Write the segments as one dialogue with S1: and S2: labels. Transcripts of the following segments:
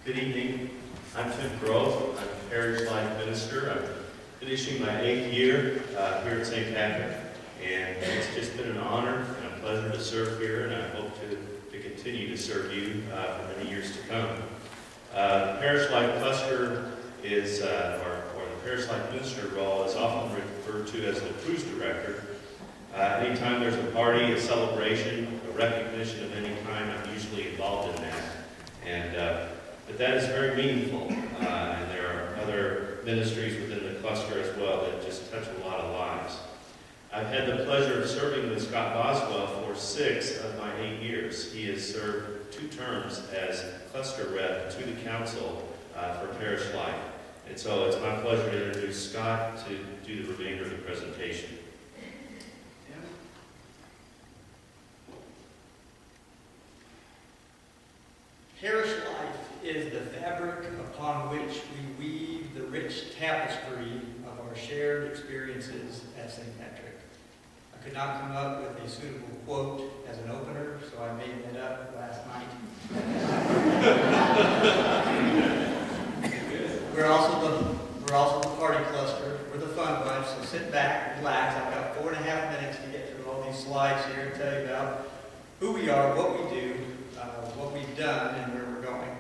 S1: Good evening. I'm Tim Grove. I'm a parish life minister. I'm finishing my 8th year here at St. Patrick, and it's just been an honor and a pleasure to serve here, and I hope to continue to serve you for many years to come. The parish life cluster is, or the parish life minister role is often referred to as the cruise director. Anytime there's a party, a celebration, a recognition of any kind, I'm usually involved in that. But that is very meaningful, and there are other ministries within the cluster as well that just touch a lot of lives. I've had the pleasure of serving with Scott Boswell for 6 of my 8 years. He has served 2 terms as cluster rep to the council for parish life. And so it's my pleasure to introduce Scott to do the remainder of the presentation.
S2: Parish life is the fabric upon which we weave the rich tapestry of our shared experiences at St. Patrick. I could not come up with a suitable quote as an opener, so I made that up last night. We're also the party cluster. We're the fun bunch, so sit back, relax. I've got 4.5 minutes to get through all these slides here and tell you about who we are, what we do, what we've done, and where we're going.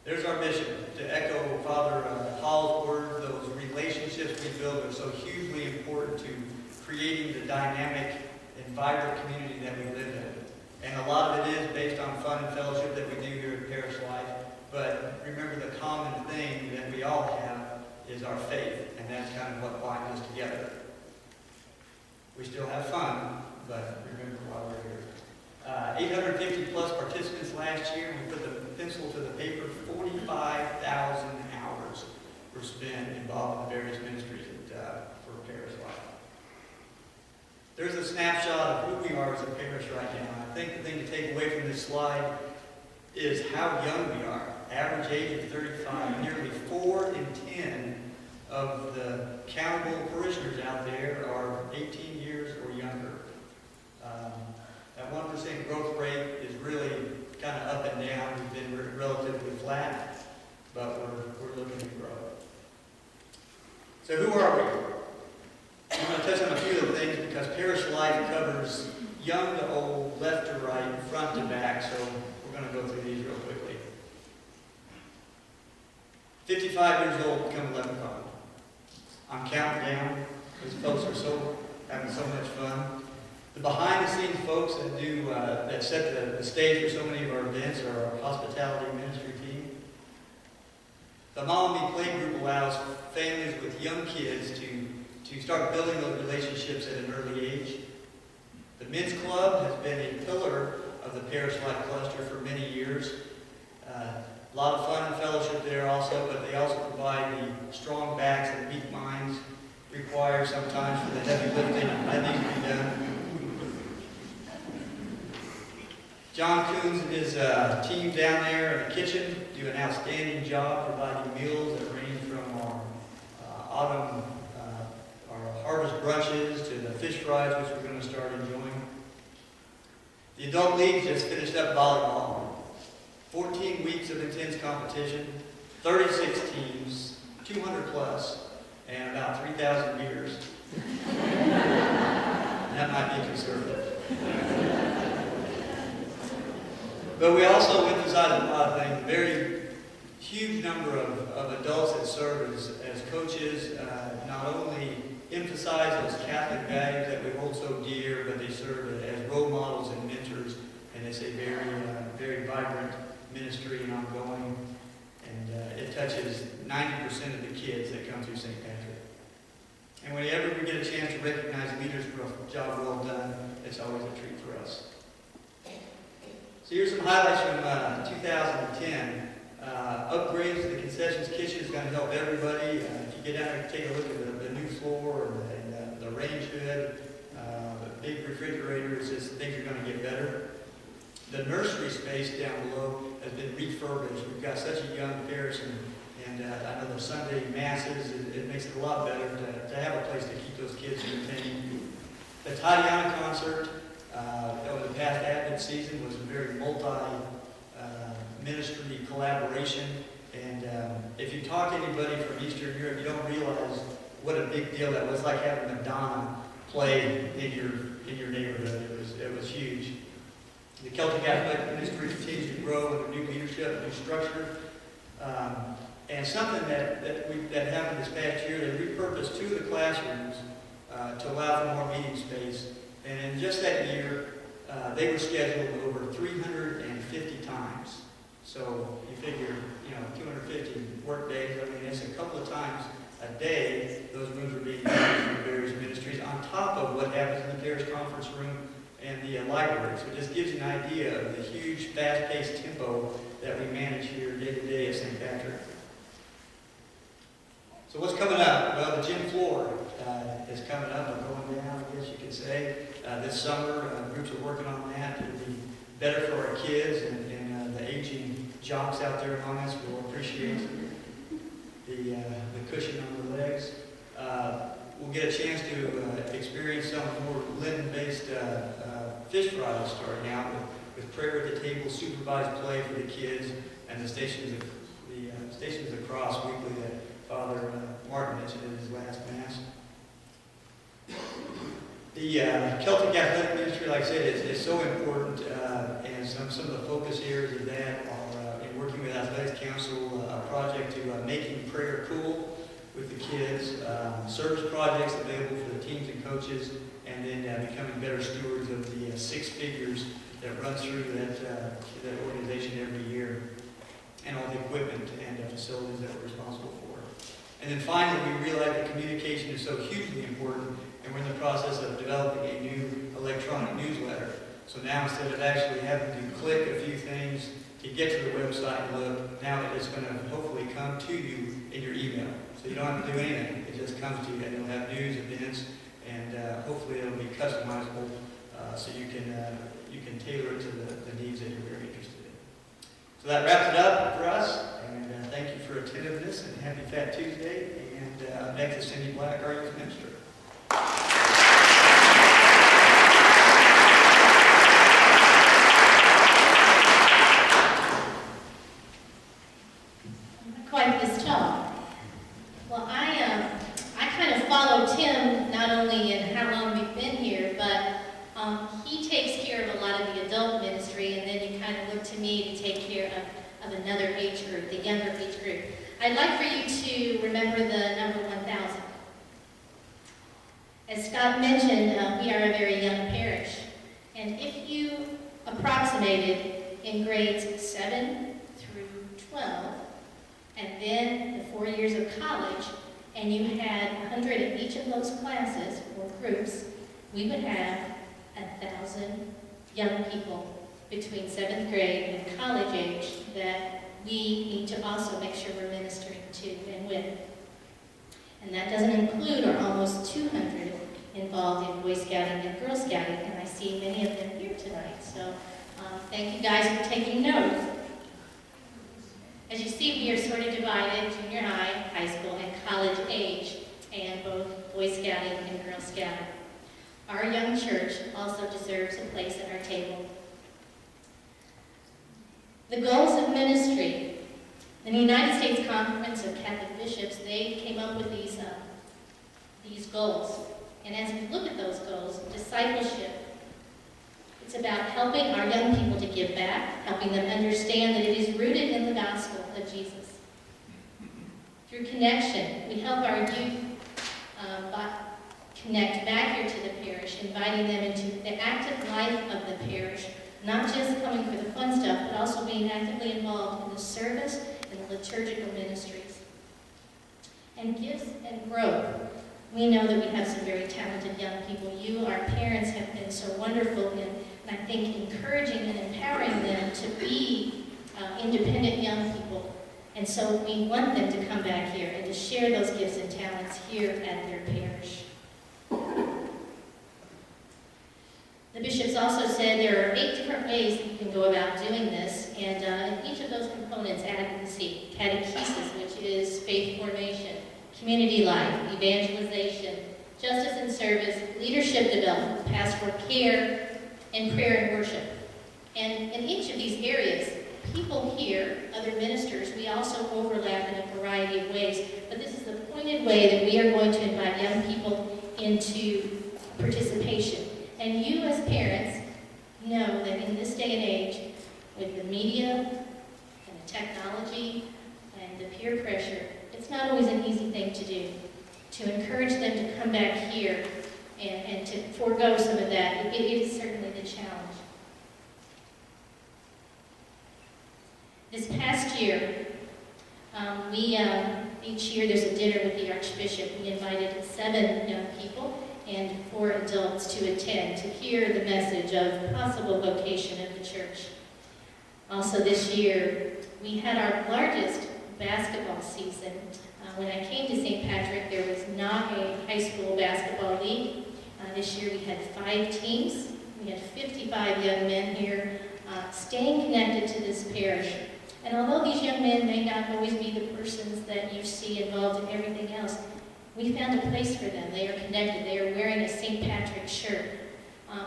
S2: There's our mission, to echo Father Hall's words. Those relationships we build are so hugely important to creating the dynamic and vibrant community that we live in. And a lot of it is based on fun and fellowship that we do here at Parish Life. But remember, the common thing that we all have is our faith, and that's kind of what binds us together. We still have fun, but remember why we're here. 850 plus participants last year. We put the pencil to the paper. 45,000 hours were spent involved in the various ministries for Parish Life. There's a snapshot of who we are as a parish right now. I think the thing to take away from this slide is how young we are. Average age of 35. Nearly 4 in 10 of the countable parishioners out there are 18 years or younger. That 1% growth rate is really kind of up and down. We've been relatively flat, but we're looking to grow. So who are we? I'm going to touch on a few of the things because parish life covers young to old, left to right, front to back, so we're going to go through these real quickly. 55 years old, become 11 o'clock. I'm counting down. These folks are having so much fun. The behind-the-scenes folks that set the stage for so many of our events are our hospitality ministry team. The Mom and Me Play Group allows families with young kids to start building those relationships at an early age. The Men's Club has been a pillar of the Parish Life Cluster for many years. A lot of fun and fellowship there also, but they also provide the strong backs and weak minds required sometimes for the heavy lifting that needs to be done. John Coons and his team down there in the kitchen do an outstanding job providing meals that range from our autumn, our harvest brunches to the fish fries, which we're going to start enjoying. The Adult League just finished up volleyball. 14 weeks of intense competition, 36 teams, 200 plus, and about 3,000 beers. That might be conservative. But we also emphasize a lot of things. A very huge number of adults that serve as coaches not only emphasize those Catholic values that we hold so dear, but they serve as role models and mentors. And it's a very vibrant ministry and ongoing. And it touches 90% of the kids that come through St. Patrick. And whenever we get a chance to recognize leaders for a job well done, it's always a treat for us. So here's some highlights from 2010. Upgrades to the concessions kitchen is going to help everybody. If you get out there and take a look at the new floor and the range hood, the big refrigerators, things are going to get better. The nursery space down below has been refurbished. We've got such a young parish, and I know the Sunday masses, it makes it a lot better to have a place to keep those kids entertained. The Tatiana concert over the past Advent season was a very ministry collaboration. And if you talk to anybody from Eastern Europe, you don't realize what a big deal that was, like having Madonna play in your neighborhood. It was huge. The Celtic Athletic Ministry continues to grow under new leadership, new structure. And something that happened this past year, they repurposed 2 of the classrooms to allow for more meeting space. And in just that year, they were scheduled over 350 times. So you figure, 250 work days. I mean, it's a couple of times a day those rooms are being used for various ministries, on top of what happens in the parish conference room and the library. So it just gives you an idea of the huge, fast-paced tempo that we manage here day to day at St. Patrick. So what's coming up? Well, the gym floor is coming up or going down, I guess you could say. This summer, groups are working on that. It'll be better for our kids, and the aging jocks out there among us will appreciate the cushion on the legs. We'll get a chance to experience some more linen-based fish fries starting out with prayer at the table, supervised play for the kids, and the Stations of the Cross weekly that Father Martin mentioned in his last Mass. The Celtic Athletic Ministry, like I said, is so important, and some of the focus areas of that are in working with Athletics Council, a project to making prayer cool with the kids, service projects available for the teams and coaches, and then becoming better stewards of the 6 figures that run through that organization every year, and all the equipment and facilities that we're responsible for. And then finally, we realize that communication is so hugely important, and we're in the process of developing a new electronic newsletter. So now, instead of actually having to click a few things to get to the website and look, now it's going to hopefully come to you in your email. So you don't have to do anything. It just comes to you, and you'll have news, events, and hopefully it'll be customizable so you can tailor it to the needs that you're very interested in. So that wraps it up for us, and thank you for attentiveness, and happy Fat Tuesday. And next is Cindy Black, our youth minister.
S3: Quite this talk. Well, I kind of follow Tim not only in how long we've been here, but he takes care of a lot of the adult ministry, and then you kind of look to me to take care of another age group, the younger age group. I'd like for you to remember the number 1,000. As Scott mentioned, we are a very young parish, and if you approximated in grades 7 through 12, and then the 4 years of college, and you had 100 in each of those classes or groups, we would have 1,000 young people between 7th grade and college age that we need to also make sure we're ministering to and with. And that doesn't include our almost 200 involved in Boy Scouting and Girl Scouting, and I see many of them here tonight. So thank you guys for taking notes. As you see, we are sort of divided, junior high, high school, and college age, and both Boy Scouting and Girl Scouting. Our young church also deserves a place at our table. The goals of ministry. In the United States Conference of Catholic Bishops, they came up with these goals. And as we look at those goals, discipleship, it's about helping our young people to give back, helping them understand that it is rooted in the gospel of Jesus. Through connection, we help our youth connect back here to the parish, inviting them into the active life of the parish, not just coming for the fun stuff, but also being actively involved in the service and the liturgical ministries. And gifts and growth. We know that we have some very talented young people. You, our parents, have been so wonderful in, and I think, encouraging and empowering them to be independent young people. And so we want them to come back here and to share those gifts and talents here at their parish. The bishops also said there are 8 different ways that you can go about doing this, and in each of those components, advocacy, catechesis, which is faith formation, community life, evangelization, justice and service, leadership development, pastoral care, and prayer and worship. And in each of these areas, people here, other ministers, we also overlap in a variety of ways, but this is the pointed way that we are going to invite young people into participation. And you as parents know that in this day and age, with the media and the technology and the peer pressure, it's not always an easy thing to do. To encourage them to come back here and to forego some of that, it is certainly the challenge. This past year, each year there's a dinner with the Archbishop. We invited 7 young people and 4 adults to attend to hear the message of possible vocation of the church. Also this year, we had our largest basketball season. When I came to St. Patrick, there was not a high school basketball league. This year we had 5 teams. We had 55 young men here staying connected to this parish. And although these young men may not always be the persons that you see involved in everything else, we found a place for them. They are connected. They are wearing a St. Patrick shirt,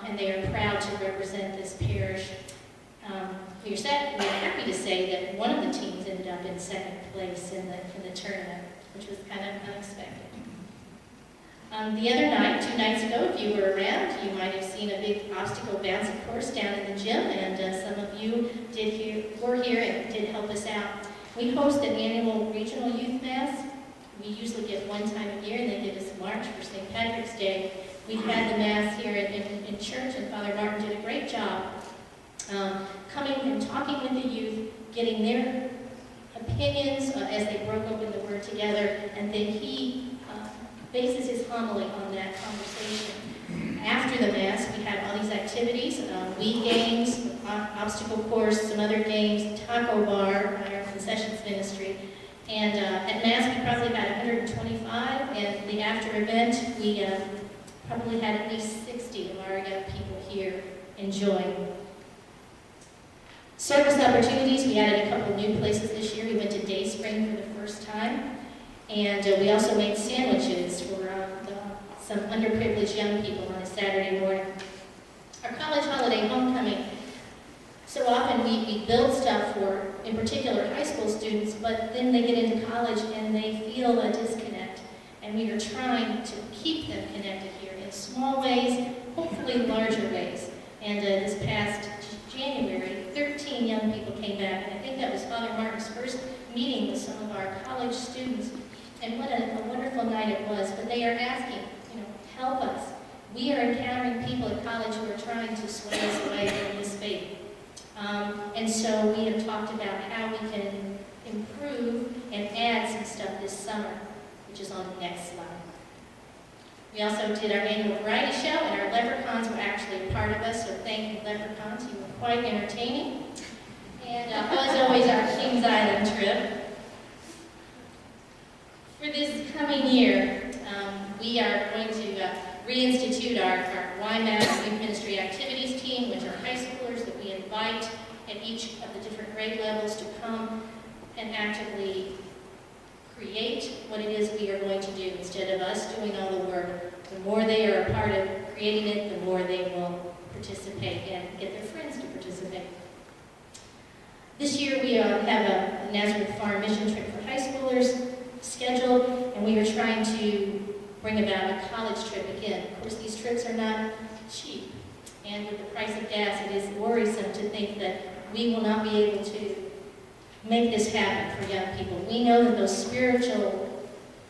S3: and they are proud to represent this parish. We are happy to say that one of the teams ended up in 2nd place in the tournament, which was kind of unexpected. The other night, 2 nights ago, if you were around, you might have seen a big obstacle bouncing course down in the gym, and some of you were here and did help us out. We host an annual regional youth mass. We usually get one time a year, and they did this march for St. Patrick's Day. We had the mass here in church, and Father Martin did a great job coming and talking with the youth, getting their opinions as they broke open the Word together, and then he bases his homily on that conversation. After the Mass, we had all these activities, Wii games, obstacle course, some other games, taco bar, our concessions ministry. And at Mass, we probably had 125, and the after event, we probably had at least 60 of our young people here enjoying. Service opportunities, we added a couple new places this year. We went to Day Spring for the first time. And we also made sandwiches for some underprivileged young people on a Saturday morning. Our college holiday homecoming, so often we build stuff for, in particular, high school students, but then they get into college and they feel a disconnect. And we are trying to keep them connected here in small ways, hopefully larger ways. And this past January, 13 young people came back, and I think that was Father Martin's first meeting with some of our college students. And what a wonderful night it was. But they are asking, help us. We are encountering people at college who are trying to sway us away from this faith. And so we have talked about how we can improve and add some stuff this summer, which is on the next slide. We also did our annual variety show, and our leprechauns were actually a part of us, so thank you, leprechauns. You were quite entertaining. And as always, our Kings Island trip. For this coming year, we are going to reinstitute our YMAS Youth Ministry Activities team, which are high schoolers that we invite at each of the different grade levels to come and actively create what it is we are going to do instead of us doing all the work. The more they are a part of creating it, the more they will participate and get their friends to participate. This year we have a Nazareth Farm mission trip for high schoolers scheduled, and we are trying to bring about a college trip again. Of course, these trips are not cheap, and with the price of gas, it is worrisome to think that we will not be able to make this happen for young people. We know that those spiritual,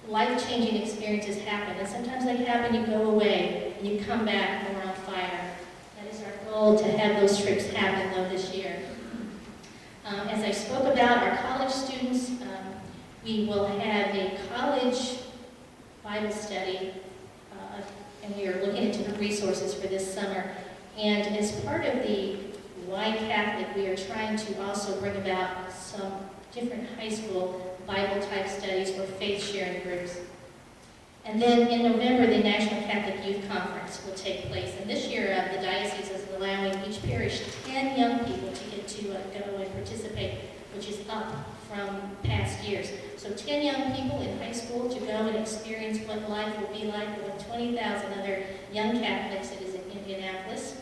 S3: life-changing experiences happen, and sometimes they happen, you go away, and you come back more on fire. That is our goal, to have those trips happen, though, this year. As I spoke about, our college students, we will have a college Bible study, and we are looking into the resources for this summer. And as part of the Y Catholic, we are trying to also bring about some different high school Bible-type studies or faith-sharing groups. And then in November, the National Catholic Youth Conference will take place. And this year, the diocese is allowing each parish 10 young people to get to go and participate, which is up from past years. So 10 young people in high school to go and experience what life will be like with 20,000 other young Catholics. It is in Indianapolis.